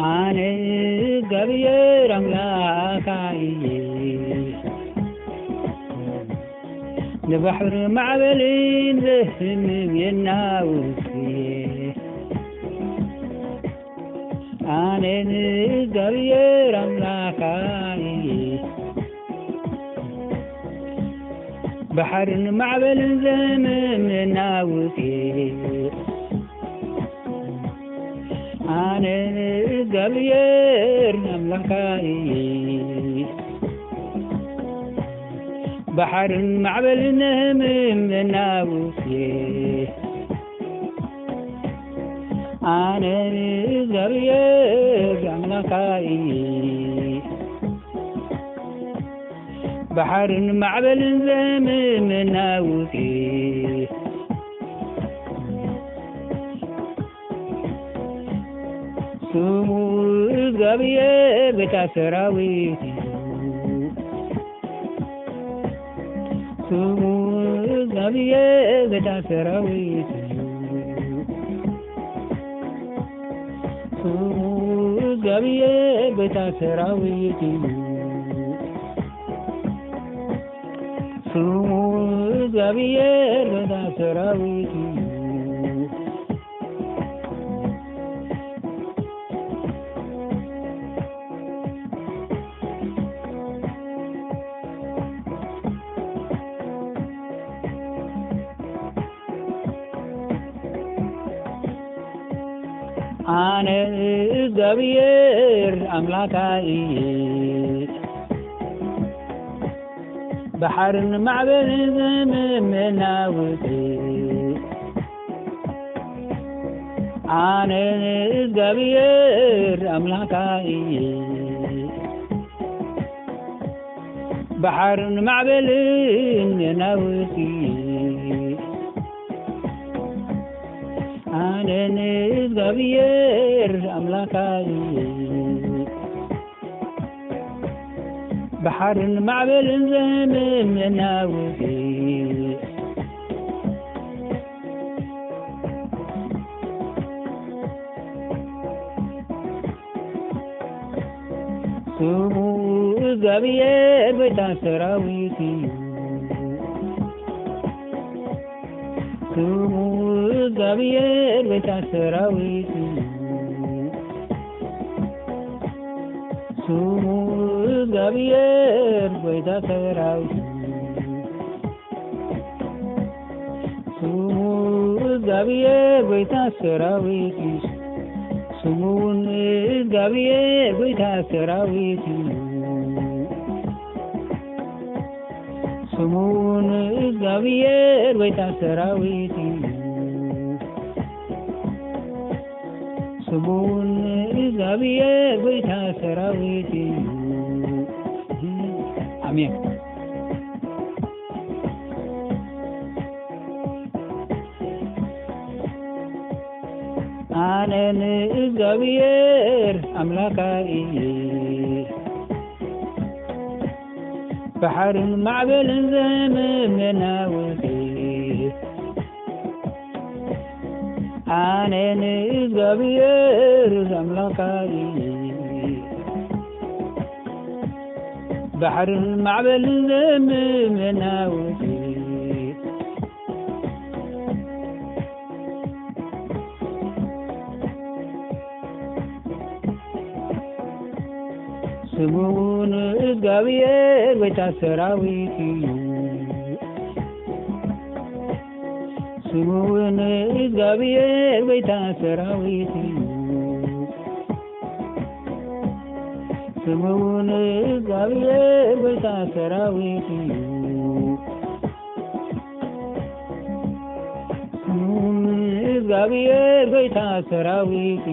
አነ እግዚአብሔር አምላካዬ ንባሕር ማዕበልን ዘህምም የናውስየ አነ እግዚአብሔር አምላካዬ ባሕርን ማዕበልን ዘህምም የናውስየ አነ እግዚአብሔር አምላካዬ ባሕርን ማዕበልን ዘህምም የናውስየ አነ እግዚአብሔር አምላካዬ ባሕርን ማዕበልን ዘህምም የናውስየ ስሙ እግዚአብሔር ቤተ ሰራዊት ስሙ እግዚአብሔር ቤተ ሰራዊት ስሙ እግዚአብሔር ቤተ ሰራዊት ስሙ እግዚአብሔር ቤተ ሰራዊት አነ እግዚአብሔር አምላካዬ ባሕርን ማዕበልን ዘህምም የናውስየ አነ እግዚአብሔር አምላካዬ ባሕርን ማዕበልን የናውስየ አነ እግዚአብሔር አምላካዬ ባሕርን ማዕበልን ዘህምም የናውስየ ስሙ እግዚአብሔር ቤተ ሰራዊት ስሙ እግዚአብሔር ቤተ ሰራዊት ስሙ እግዚአብሔር ቤተ ሰራዊት ስሙ እግዚአብሔር ቤተ ሰራዊት ስሙን እግዚአብሔር ቤተ ሰራዊት ስሙን እግዚአብሔር ቤተ ሰራዊት ስሙን እግዚአብሔር ቤተ ሰራዊት አሜን። አነ እግዚአብሔር አምላካዬ ባሕርን ማዕበልን ዘህምም የናውስየ አነ እግዚአብሔር አምላካዬ ባሕርን ማዕበልን ዘህምም የናውስየ ስሙን እግዚአብሔር ቤተ ሰራዊት ስሙን እግዚአብሔር ቤተ ሰራዊት ስሙን እግዚአብሔር ቤተ ሰራዊት ስሙን እግዚአብሔር ቤተ ሰራዊት